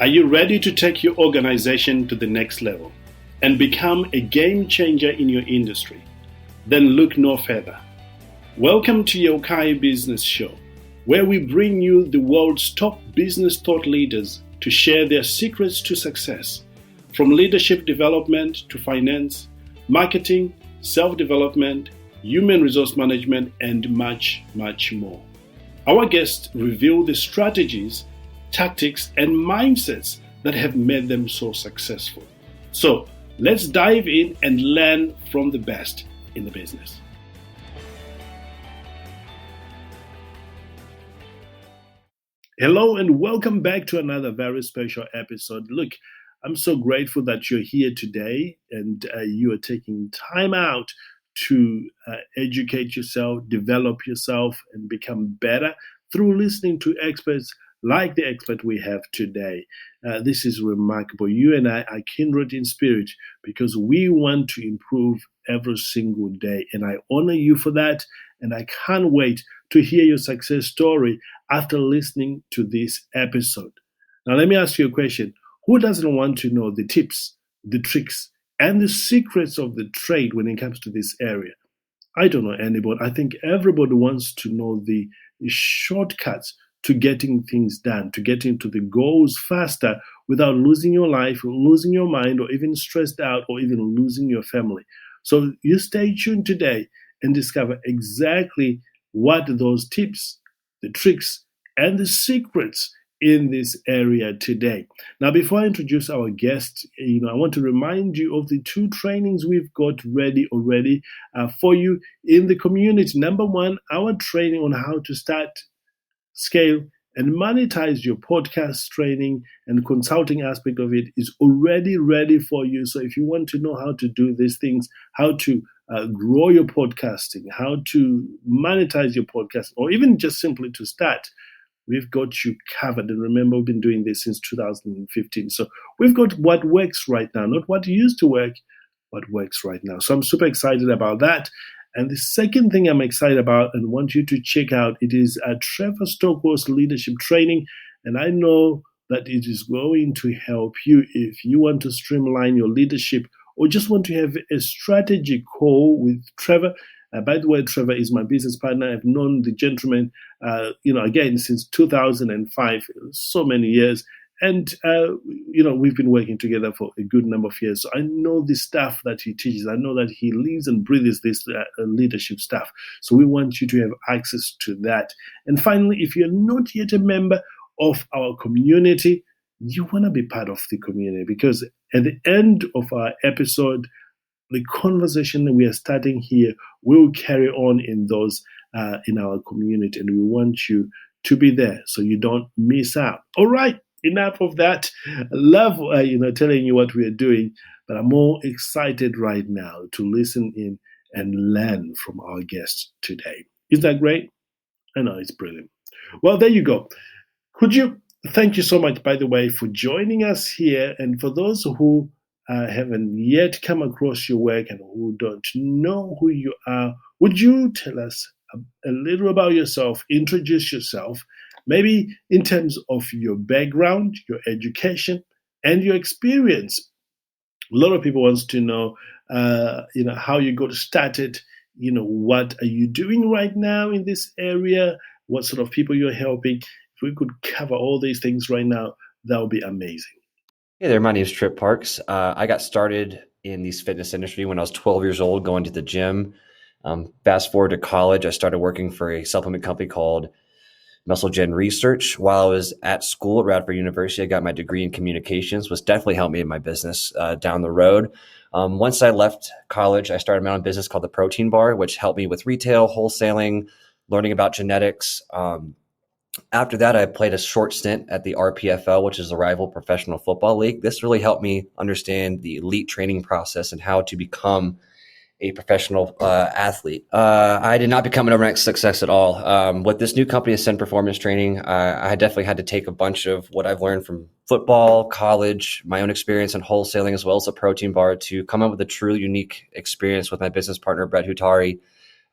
Are you ready to take your organization to the next level and become a game changer in your industry? Then look no further. Welcome to Yeukai Business Show, where we bring you the world's top business thought leaders to share their secrets to success, from leadership development to finance, marketing, self-development, human resource management, and much, much more. Our guests reveal the strategies, tactics, and mindsets that have made them so successful. So let's dive in and learn from the best in the business. Hello and welcome back to another very special episode. Look, I'm so grateful that you're here today and you are taking time out to educate yourself, develop yourself, and become better through listening to experts like the expert we have today. This is remarkable. You and I are kindred in spirit because we want to improve every single day. And I honor you for that. And I can't wait to hear your success story after listening to this episode. Now, let me ask you a question. Who doesn't want to know the tips, the tricks, and the secrets of the trade when it comes to this area? I don't know anybody. I think everybody wants to know the shortcuts to getting things done, to getting to the goals faster without losing your life, or losing your mind, or even stressed out, or even losing your family. So you stay tuned today and discover exactly what those tips, the tricks, and the secrets in this area today. Now, before I introduce our guest, I want to remind you of the two trainings we've got ready already for you in the community. Number one, our training on how to start, scale, and monetize your podcast training and consulting aspect of it is already ready for you. So if you want to know how to do these things, how to grow your podcasting, how to monetize your podcast, or even just simply to start, we've got you covered. And remember, we've been doing this since 2015. So we've got what works right now, not what used to work, what works right now. So I'm super excited about that. And the second thing I'm excited about and want you to check out, it is a Trevor Stockwell's leadership training. And I know that it is going to help you if you want to streamline your leadership or just want to have a strategy call with Trevor. By the way, Trevor is my business partner. I've known the gentleman, again, since 2005, so many years. And, we've been working together for a good number of years. So I know the stuff that he teaches. I know that he lives and breathes this leadership stuff. So we want you to have access to that. And finally, if you're not yet a member of our community, you want to be part of the community, because at the end of our episode, the conversation that we are starting here will carry on in those in our community, and we want you to be there so you don't miss out. All right, enough of that. I love telling you what we are doing, but I'm more excited right now to listen in and learn from our guest today. Isn't that great? I know, it's brilliant. Well, there you go. Thank you so much, by the way, for joining us here, and for those who haven't yet come across your work and who don't know who you are, would you tell us a little about yourself, introduce yourself, maybe in terms of your background, your education, and your experience? A lot of people want to know, how you got started, what are you doing right now in this area, what sort of people you're helping. If we could cover all these things right now, that would be amazing. Hey there, my name is Tripp Parks. I got started in the fitness industry when I was 12 years old, going to the gym. Fast forward to college, I started working for a supplement company called Muscle Gen Research. While I was at school at Radford University, I got my degree in communications, which definitely helped me in my business down the road. Once I left college, I started my own business called the Protein Bar, which helped me with retail, wholesaling, learning about genetics. After that, I played a short stint at the RPFL, which is the rival professional football league. This really helped me understand the elite training process and how to become a professional athlete. I did not become an overnight success at all. With this new company, Ascend Performance Training, I definitely had to take a bunch of what I've learned from football, college, my own experience in wholesaling, as well as a protein bar, to come up with a truly unique experience with my business partner, Brett Hutari,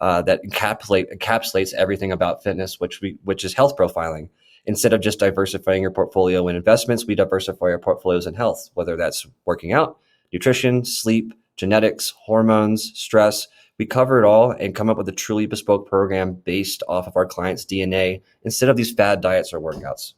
that encapsulates everything about fitness, which is health profiling. Instead of just diversifying your portfolio in investments, we diversify our portfolios in health, whether that's working out, nutrition, sleep, genetics, hormones, stress. We cover it all and come up with a truly bespoke program based off of our client's DNA instead of these fad diets or workouts.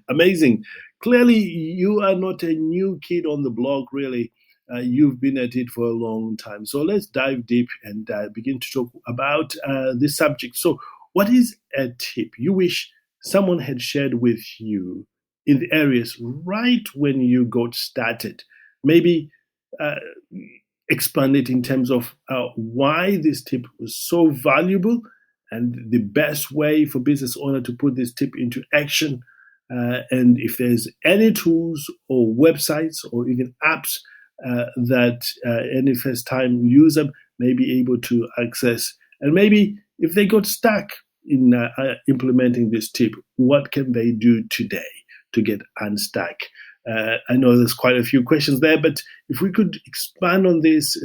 Amazing. Clearly, you are not a new kid on the block, really. You've been at it for a long time. So let's dive deep and begin to talk about this subject. So, what is a tip you wish someone had shared with you in the areas right when you got started? Maybe uh, expand it in terms of why this tip was so valuable and the best way for business owner to put this tip into action, and if there's any tools or websites or even apps that any first time user may be able to access. And maybe if they got stuck in implementing this tip, what can they do today to get unstuck? I know there's quite a few questions there, but if we could expand on this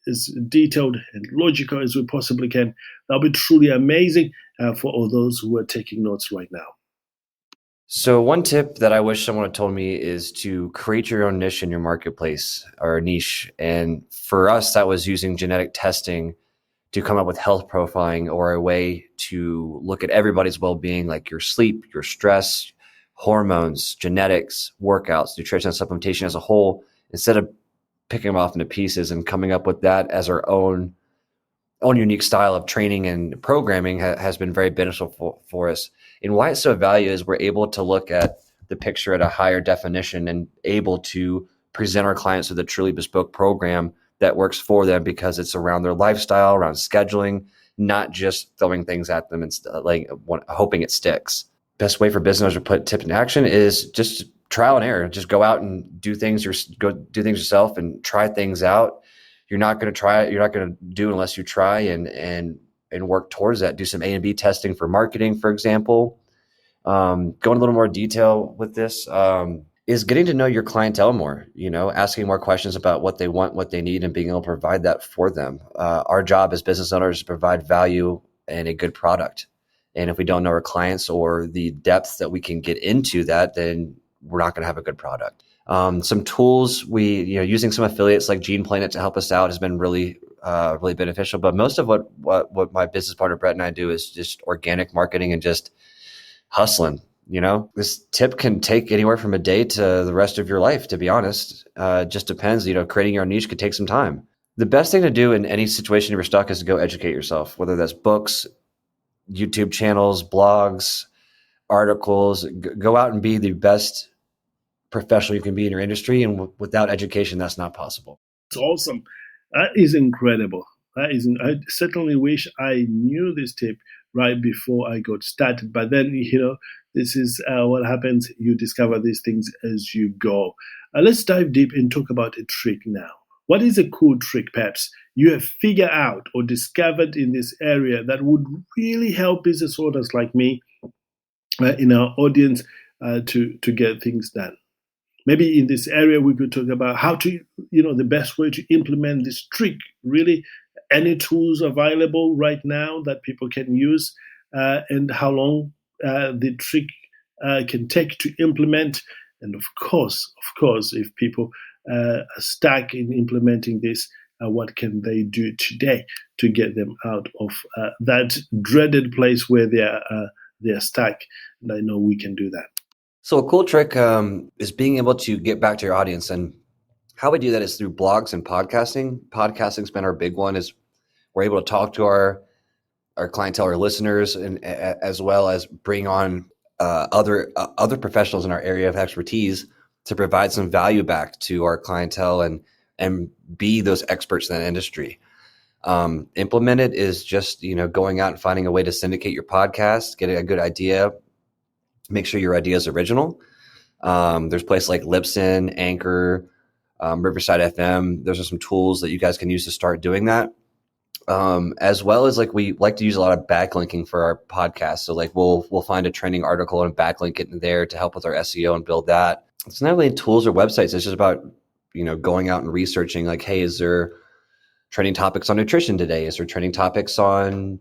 as detailed and logical as we possibly can, that'll be truly amazing for all those who are taking notes right now. So one tip that I wish someone had told me is to create your own niche in your marketplace or niche. And for us, that was using genetic testing to come up with health profiling or a way to look at everybody's well-being, like your sleep, your stress, hormones, genetics, workouts, nutrition, and supplementation as a whole, instead of picking them off into pieces and coming up with that as our own unique style of training and programming has been very beneficial for us. And why it's so valuable is we're able to look at the picture at a higher definition and able to present our clients with a truly bespoke program that works for them because it's around their lifestyle, around scheduling, not just throwing things at them and hoping it sticks. Best way for business to put tip in action is just trial and error. Just go out and do things yourself and try things out. You're not going to try it. You're not going to do unless you try and work towards that. Do some A and B testing for marketing, for example. Go in a little more detail with this is getting to know your clientele more, asking more questions about what they want, what they need, and being able to provide that for them. Our job as business owners is to provide value and a good product. And if we don't know our clients or the depth that we can get into that, then we're not going to have a good product. Some tools using some affiliates like Gene Planet to help us out has been really beneficial. But most of what my business partner Brett and I do is just organic marketing and just hustling. This tip can take anywhere from a day to the rest of your life, to be honest. It just depends. Creating your own niche could take some time. The best thing to do in any situation you're stuck is to go educate yourself, whether that's books, YouTube channels, blogs, articles. Go out and be the best professional you can be in your industry. And without education, that's not possible. It's awesome. That is incredible. I certainly wish I knew this tip right before I got started. But then, this is what happens. You discover these things as you go. Let's dive deep and talk about a trick now. What is a cool trick, perhaps, you have figured out or discovered in this area that would really help business owners like me in our audience to get things done? Maybe in this area, we could talk about how to, the best way to implement this trick, really, any tools available right now that people can use, and how long the trick can take to implement. And of course, if people are stuck in implementing this, what can they do today to get them out of that dreaded place where they're stuck? And I know we can do that. So a cool trick is being able to get back to your audience. And how we do that is through blogs and podcasting. Podcasting's been our big one. Is we're able to talk to our clientele, our listeners, and as well as bring on other professionals in our area of expertise to provide some value back to our clientele and be those experts in that industry. Implement it is just going out and finding a way to syndicate your podcast, getting a good idea. Make sure your idea is original. There's places like Libsyn, Anchor, Riverside FM. Those are some tools that you guys can use to start doing that. As well as we like to use a lot of backlinking for our podcast. So we'll find a trending article and backlink it in there to help with our SEO and build that. It's not really tools or websites. It's just about, going out and researching hey, is there trending topics on nutrition today? Is there trending topics on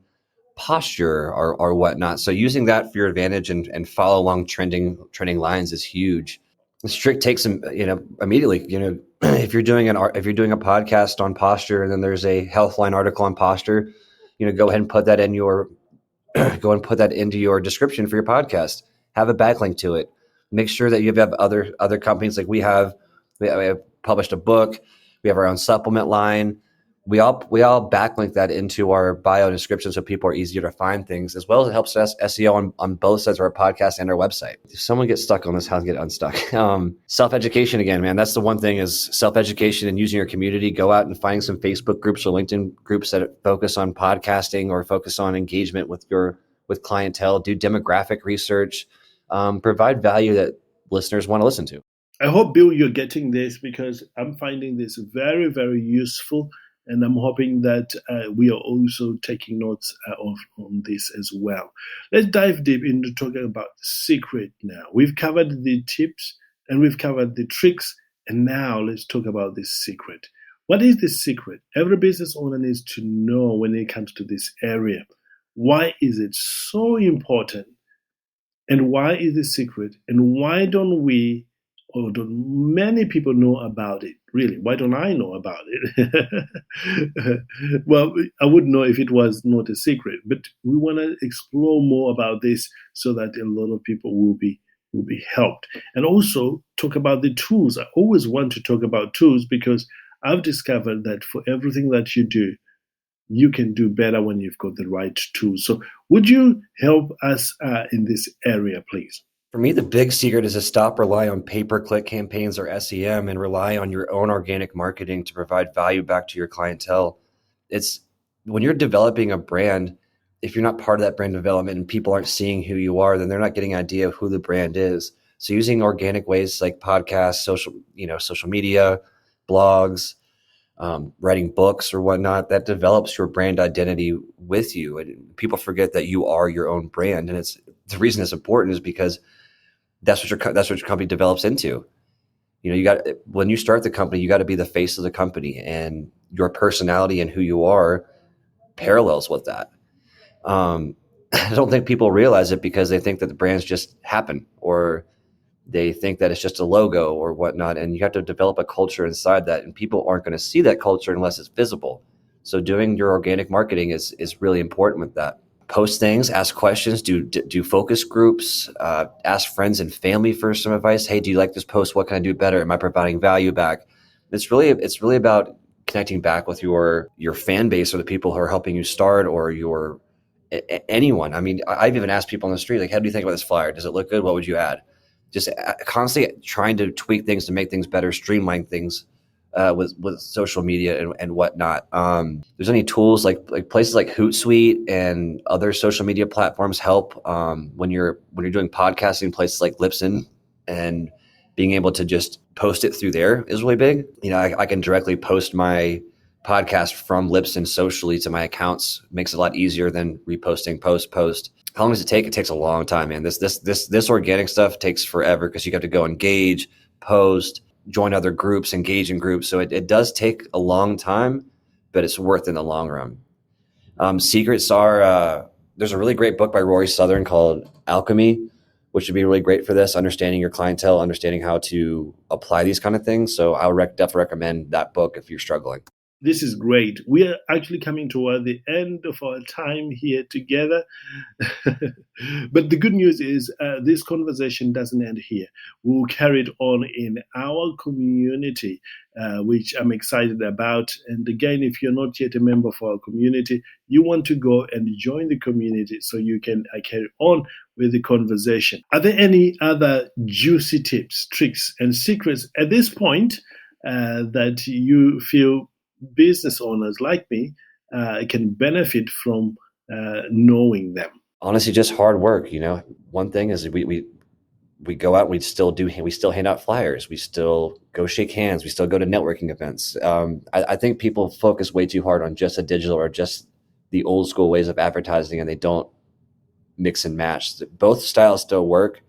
posture or whatnot. So using that for your advantage and follow along trending lines is huge. Strict takes them, immediately. If you're doing a podcast on posture, and then there's a Healthline article on posture, go ahead and put that in your go and put that into your description for your podcast. Have a backlink to it. Make sure that you have other companies like we have. We have published a book. We have our own supplement line. We all backlink that into our bio description so people are easier to find things, as well as it helps us SEO on both sides of our podcast and our website. If someone gets stuck on this, how to get unstuck? Self-education again, man. That's the one thing, is self-education and using your community. Go out and find some Facebook groups or LinkedIn groups that focus on podcasting or focus on engagement with clientele. Do demographic research. Provide value that listeners want to listen to. I hope, Bill, you're getting this, because I'm finding this very, very useful. And I'm hoping that we are also taking notes on this as well. Let's dive deep into talking about the secret now. We've covered the tips and we've covered the tricks. And now let's talk about the secret. What is the secret? Every business owner needs to know when it comes to this area. Why is it so important? And why is it secret? And why don't we, or don't many people know about it? Really, why don't I know about it? Well, I would know if it was not a secret, but we want to explore more about this so that a lot of people will be helped. And also talk about the tools. I always want to talk about tools, because I've discovered that for everything that you do, you can do better when you've got the right tools. So would you help us in this area, please? For me, the big secret is to stop relying on pay-per-click campaigns or SEM and rely on your own organic marketing to provide value back to your clientele. It's when you're developing a brand, if you're not part of that brand development and people aren't seeing who you are, then they're not getting an idea of who the brand is. So using organic ways like podcasts, social media, blogs, writing books or whatnot, that develops your brand identity with you. And people forget that you are your own brand. And the reason it's important is because that's what your company develops into. When you start the company, you got to be the face of the company, and your personality and who you are parallels with that. I don't think people realize it, because they think that the brands just happen, or they think that it's just a logo or whatnot. And you have to develop a culture inside that, and people aren't going to see that culture unless it's visible. So doing your organic marketing is really important with that. Post things, ask questions, do focus groups, ask friends and family for some advice. Hey, do you like this post? What can I do better? Am I providing value back? It's really about connecting back with your fan base, or the people who are helping you start, or anyone. I mean, I've even asked people on the street, like, how do you think about this flyer? Does it look good? What would you add? Just constantly trying to tweak things to make things better, streamline things with social media and whatnot. There's any tools like places like Hootsuite and other social media platforms help when you're doing podcasting. Places like Libsyn, and being able to just post it through there is really big. I can directly post my podcast from Libsyn socially to my accounts. Makes it a lot easier than reposting post. How long does it take? It takes a long time, man. This organic stuff takes forever, because you have to go engage, post, join other groups, engage in groups. So it does take a long time, but it's worth it in the long run. Secrets are, there's a really great book by Rory Southern called Alchemy, which would be really great for this, understanding your clientele, understanding how to apply these kind of things. So I would definitely recommend that book if you're struggling. This is great. We are actually coming toward the end of our time here together. But the good news is this conversation doesn't end here. We'll carry it on in our community, which I'm excited about. And again, if you're not yet a member of our community, you want to go and join the community so you can carry on with the conversation. Are there any other juicy tips, tricks, and secrets at this point that you feel business owners like me can benefit from knowing them? Honestly, just hard work. One thing is we go out, we still hand out flyers, we still go shake hands, we still go to networking events. I think people focus way too hard on just a digital or just the old school ways of advertising, and they don't mix and match. Both styles still work.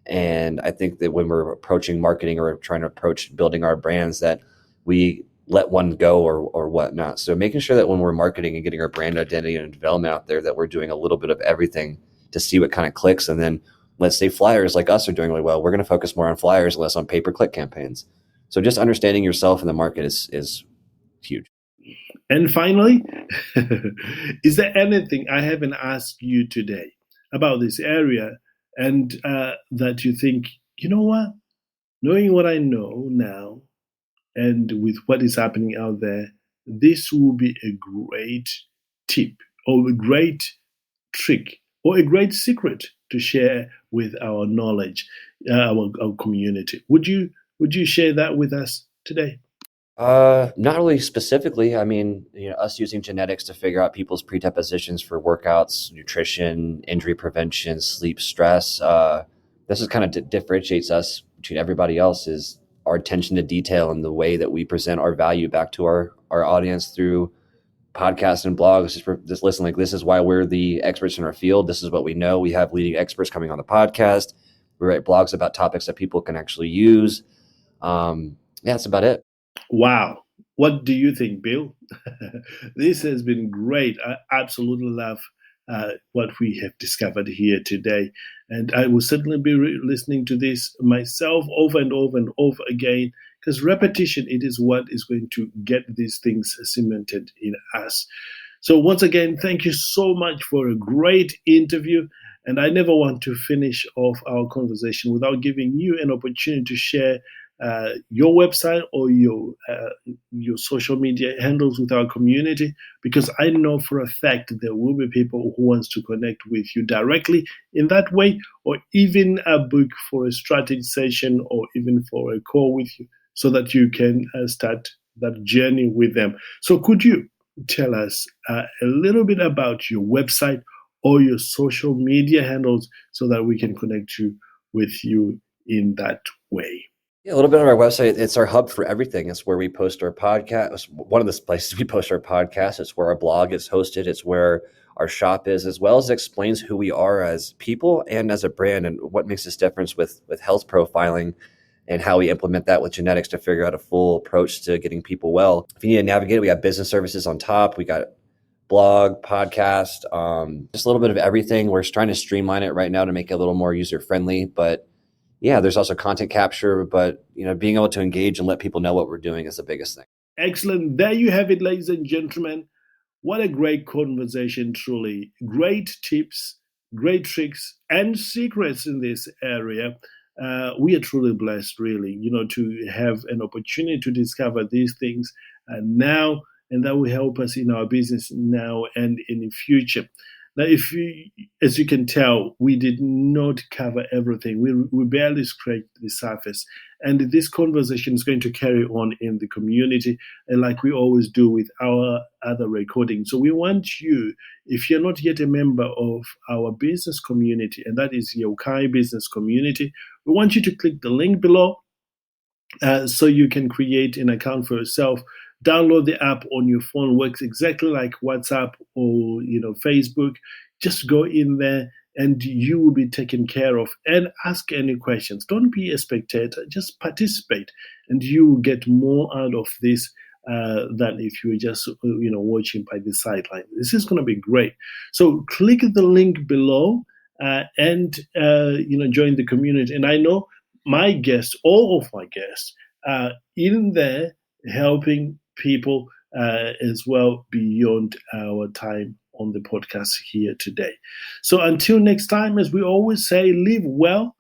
And I think that when we're approaching marketing or trying to approach building our brands, that we let one go or whatnot. So making sure that when we're marketing and getting our brand identity and development out there, that we're doing a little bit of everything to see what kind of clicks. And then let's say flyers like us are doing really well. We're going to focus more on flyers, less on pay-per-click campaigns. So just understanding yourself in the market is huge. And finally, is there anything I haven't asked you today about this area and that you think, you know what, knowing what I know now and with what is happening out there, this will be a great tip or a great trick or a great secret to share with our knowledge, our community. Would you share that with us today? Not really specifically. I mean, us using genetics to figure out people's predispositions for workouts, nutrition, injury prevention, sleep, stress. This is kind of differentiates us between everybody else is our attention to detail and the way that we present our value back to our audience through podcasts and blogs. Just listen, like this is why we're the experts in our field. This is what we know. We have leading experts coming on the podcast. We write blogs about topics that people can actually use. Yeah, that's about it. Wow. What do you think, Bill? This has been great. I absolutely love what we have discovered here today. And I will certainly be listening to this myself over and over and over again, because repetition, it is what is going to get these things cemented in us. So once again, thank you so much for a great interview. And I never want to finish off our conversation without giving you an opportunity to share your website or your social media handles with our community, because I know for a fact there will be people who wants to connect with you directly in that way, or even a book for a strategy session, or even for a call with you, so that you can start that journey with them. So could you tell us a little bit about your website or your social media handles so that we can connect you with you in that way? Yeah, a little bit on our website. It's our hub for everything. It's where we post our podcast. It's one of the places we post our podcast. It's where our blog is hosted. It's where our shop is, as well as it explains who we are as people and as a brand and what makes us different with health profiling and how we implement that with genetics to figure out a full approach to getting people well. If you need to navigate, we have business services on top. We got blog, podcast, just a little bit of everything. We're trying to streamline it right now to make it a little more user friendly, but yeah, there's also content capture, but being able to engage and let people know what we're doing is the biggest thing. Excellent. There you have it, ladies and gentlemen. What a great conversation, truly. Great tips, great tricks, and secrets in this area. We are truly blessed, really, to have an opportunity to discover these things now, and that will help us in our business now and in the future. Now, as you can tell, we did not cover everything. We barely scratched the surface. And this conversation is going to carry on in the community, and like we always do with our other recordings. So we want you, if you're not yet a member of our business community, and that is Yeukai Business Community, we want you to click the link below so you can create an account for yourself. Download the app on your phone. Works exactly like WhatsApp or Facebook. Just go in there and you will be taken care of, and ask any questions. Don't be a spectator, just participate, and you will get more out of this than if you were just watching by the sideline. This is going to be great. So click the link below and join the community. And I know my guests, all of my guests, are in there helping people as well beyond our time on the podcast here today. So until next time, as we always say, live well,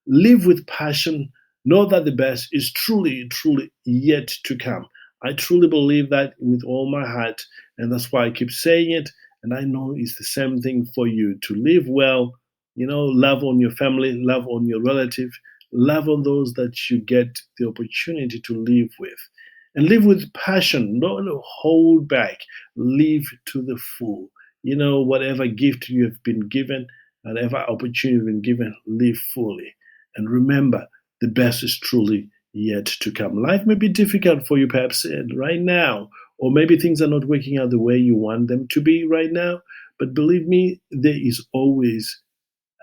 live with passion, know that the best is truly, truly yet to come. I truly believe that with all my heart, and that's why I keep saying it. And I know it's the same thing for you, to live well, love on your family, love on your relative, love on those that you get the opportunity to live with. And live with passion, don't hold back, live to the full. Whatever gift you have been given, whatever opportunity you've been given, live fully. And remember, the best is truly yet to come. Life may be difficult for you perhaps right now, or maybe things are not working out the way you want them to be right now. But believe me, there is always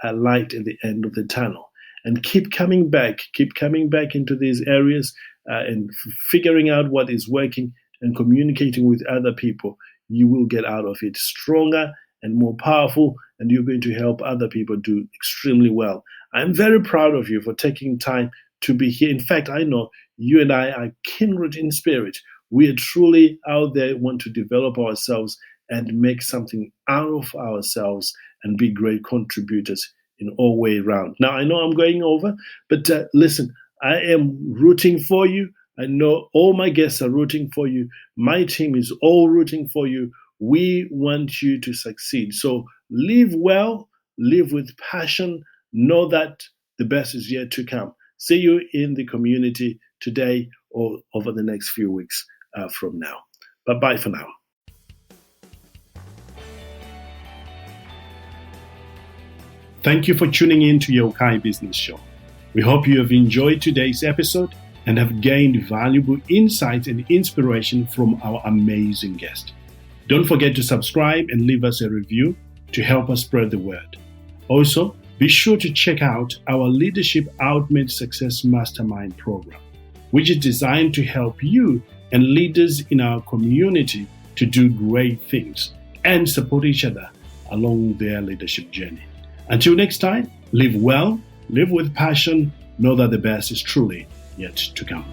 a light at the end of the tunnel. and keep coming back into these areas and figuring out what is working and communicating with other people. You will get out of it stronger and more powerful, and you're going to help other people do extremely well. I'm very proud of you for taking time to be here. In fact, I know you and I are kindred in spirit. We are truly out there, want to develop ourselves and make something out of ourselves and be great contributors in all way around. Now, I know I'm going over, but listen, I am rooting for you. I know all my guests are rooting for you. My team is all rooting for you. We want you to succeed. So live well, live with passion. Know that the best is yet to come. See you in the community today or over the next few weeks from now. Bye-bye for now. Thank you for tuning in to Yeukai Business Show. We hope you have enjoyed today's episode and have gained valuable insights and inspiration from our amazing guest. Don't forget to subscribe and leave us a review to help us spread the word. Also, be sure to check out our Leadership Ultimate Success Mastermind program, which is designed to help you and leaders in our community to do great things and support each other along their leadership journey. Until next time, live well, live with passion, know that the best is truly yet to come.